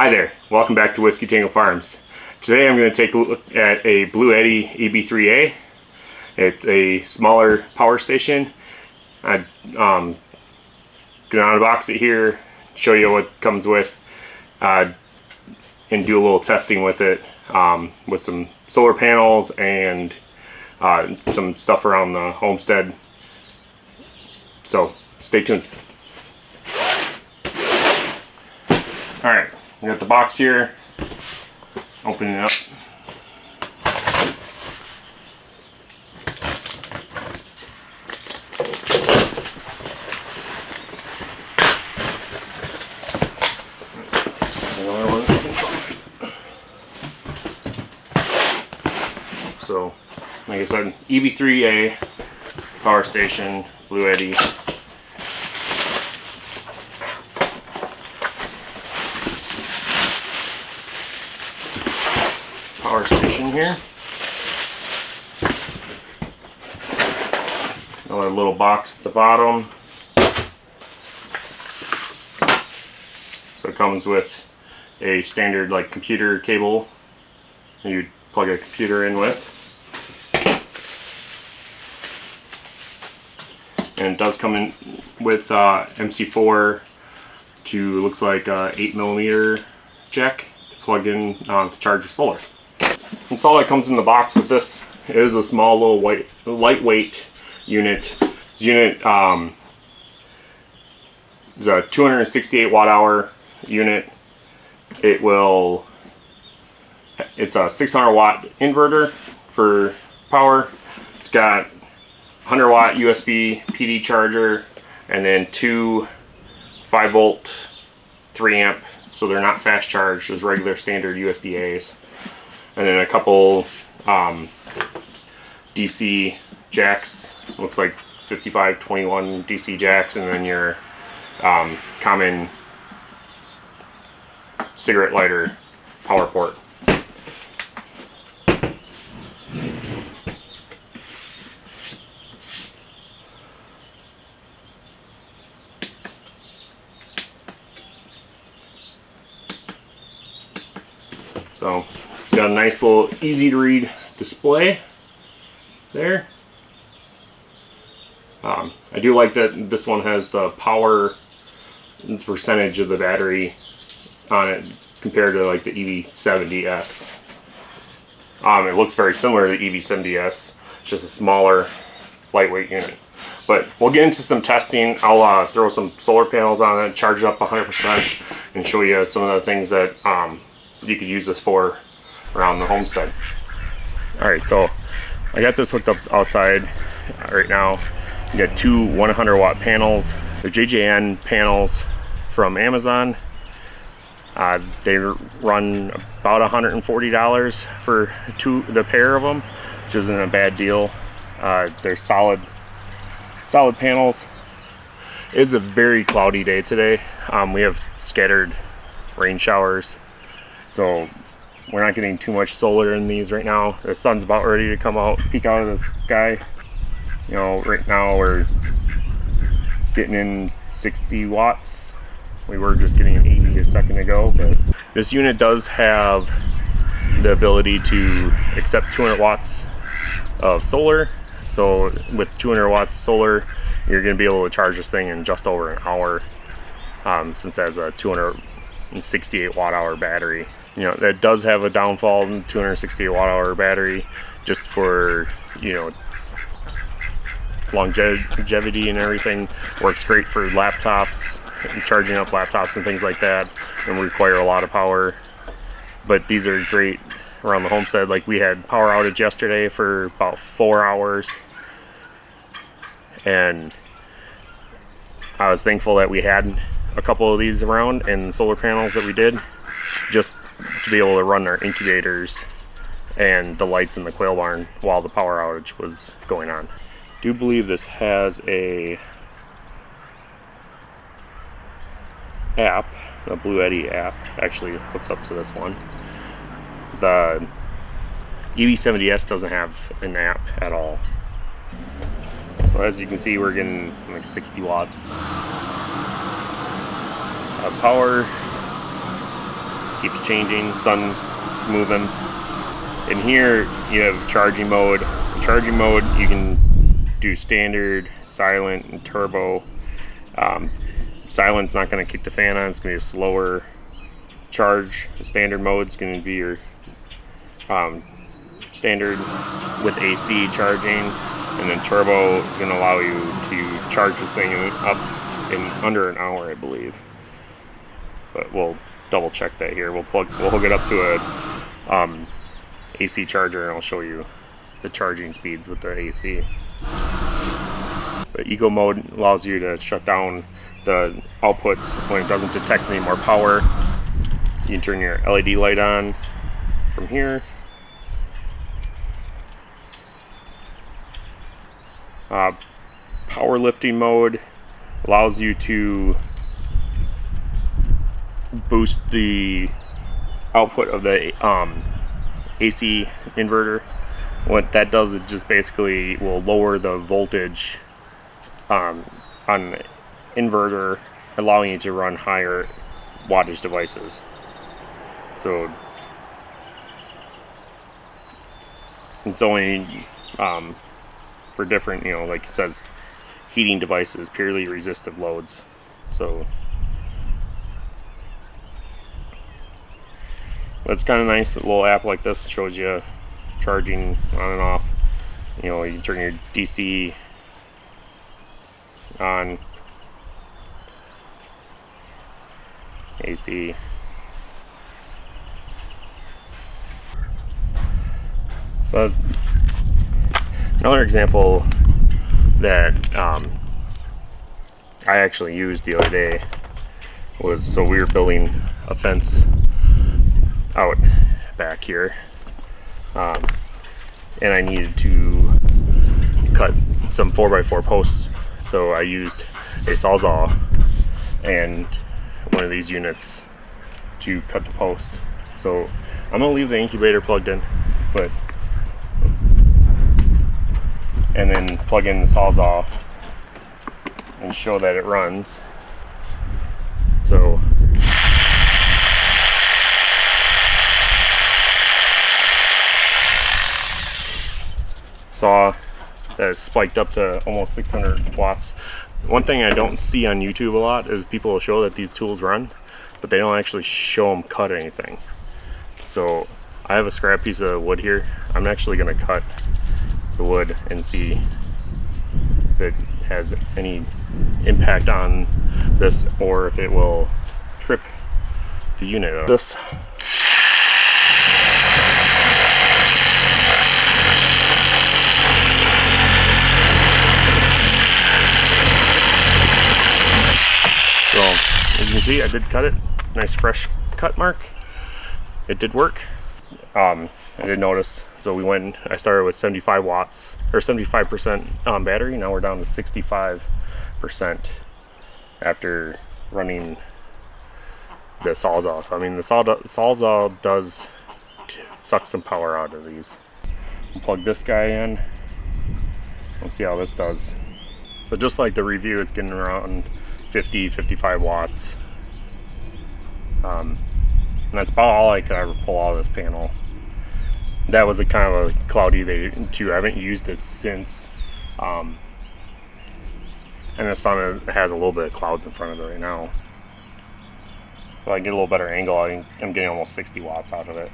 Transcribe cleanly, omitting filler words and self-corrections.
Hi there, welcome back to Whiskey Tango Farms. Today I'm going to take a look at a Bluetti EB3A. It's a smaller power station. I'm going to unbox it here, show you what it comes with, and do a little testing with it with some solar panels and some stuff around the homestead. So stay tuned. Alright, we got the box here. Open it up. Another one. So, like I said, EB3A power station, Bluetti. Power station here. Another little box at the bottom. So it comes with a standard like computer cable that you plug a computer in with. And it does come in with MC4 to looks like a 8mm jack to plug in to charge your solar. That's all that comes in the box with this. It is a small little lightweight unit. This unit is a 268 watt hour unit. It's a 600 watt inverter for power. It's got 100 watt USB PD charger and then two 5 volt 3 amp, so they're not fast charged as regular standard USB A's. And then a couple DC jacks, looks like 5521 DC jacks, and then your common cigarette lighter power port. So it's got a nice little easy to read display there. I do like that this one has the power percentage of the battery on it compared to like the EB3A. It looks very similar to the EB3A, it's just a smaller lightweight unit. But we'll get into some testing. I'll throw some solar panels on it, charge it up 100%, and show you some of the things that you could use this for around the homestead. Alright, so I got this hooked up outside right now. You got two 100 watt panels. They're JJN panels from Amazon. They run about $140 for the pair of them, which isn't a bad deal. They're solid panels. It is a very cloudy day today. We have scattered rain showers, so we're not getting too much solar in these right now. The sun's about ready to come out, peek out of the sky. You know, right now we're getting in 60 watts. We were just getting an 80 a second ago, but this unit does have the ability to accept 200 watts of solar. So with 200 watts of solar, you're going to be able to charge this thing in just over an hour, since it has a 268 watt hour battery. You know, that does have a downfall in 268 watt hour battery, just for, you know, longevity and everything. Works great for laptops, charging up laptops and things like that, and require a lot of power. But these are great around the homestead. Like, we had power outage yesterday for about 4 hours, and I was thankful that we had a couple of these around and solar panels that we did, just to be able to run our incubators and the lights in the quail barn while the power outage was going on. I do believe this has a app, the Bluetti app. Actually hooks up to this one. The EB3A doesn't have an app at all. So as you can see, we're getting like 60 watts of power. keeps changing, sun's moving. And here you have charging mode. In charging mode, you can do standard, silent, and turbo. Silent's not going to kick the fan on. It's going to be a slower charge. The standard mode's going to be your standard with AC charging, and then turbo is going to allow you to charge this thing up in under an hour, I believe. But we'll double check that here. We'll hook it up to a AC charger, and I'll show you the charging speeds with the AC. The eco mode allows you to shut down the outputs when it doesn't detect any more power. You can turn your LED light on from here. Power lifting mode allows you to boost the output of the AC inverter. What that does is just basically will lower the voltage on the inverter, allowing you to run higher wattage devices. So it's only for different, like it says, heating devices, purely resistive loads. So it's kind of nice that a little app like this shows you charging on and off. You can turn your DC on, AC. So another example that I actually used the other day was, so we were building a fence out back here, and I needed to cut some 4x4 posts, so I used a sawzall and one of these units to cut the post. So I'm gonna leave the incubator plugged in, and then plug in the sawzall and show that it runs. So saw that it spiked up to almost 600 watts. One thing I don't see on YouTube a lot is people will show that these tools run, but they don't actually show them cut anything. So I have a scrap piece of wood here. I'm actually going to cut the wood and see if it has any impact on this, or if it will trip the unit of this. So as you can see, I did cut it. Nice fresh cut mark. It did work. I did notice. So I started with 75 watts or 75% battery. Now we're down to 65% after running the sawzall. So I mean, the sawzall does suck some power out of these. I'll plug this guy in. Let's see how this does. So just like the review, it's getting around 55 watts. And that's about all I could ever pull out of this panel. That was a kind of a cloudy day too. I haven't used it since. And the sun has a little bit of clouds in front of it right now. So I get a little better angle. I'm getting almost 60 watts out of it.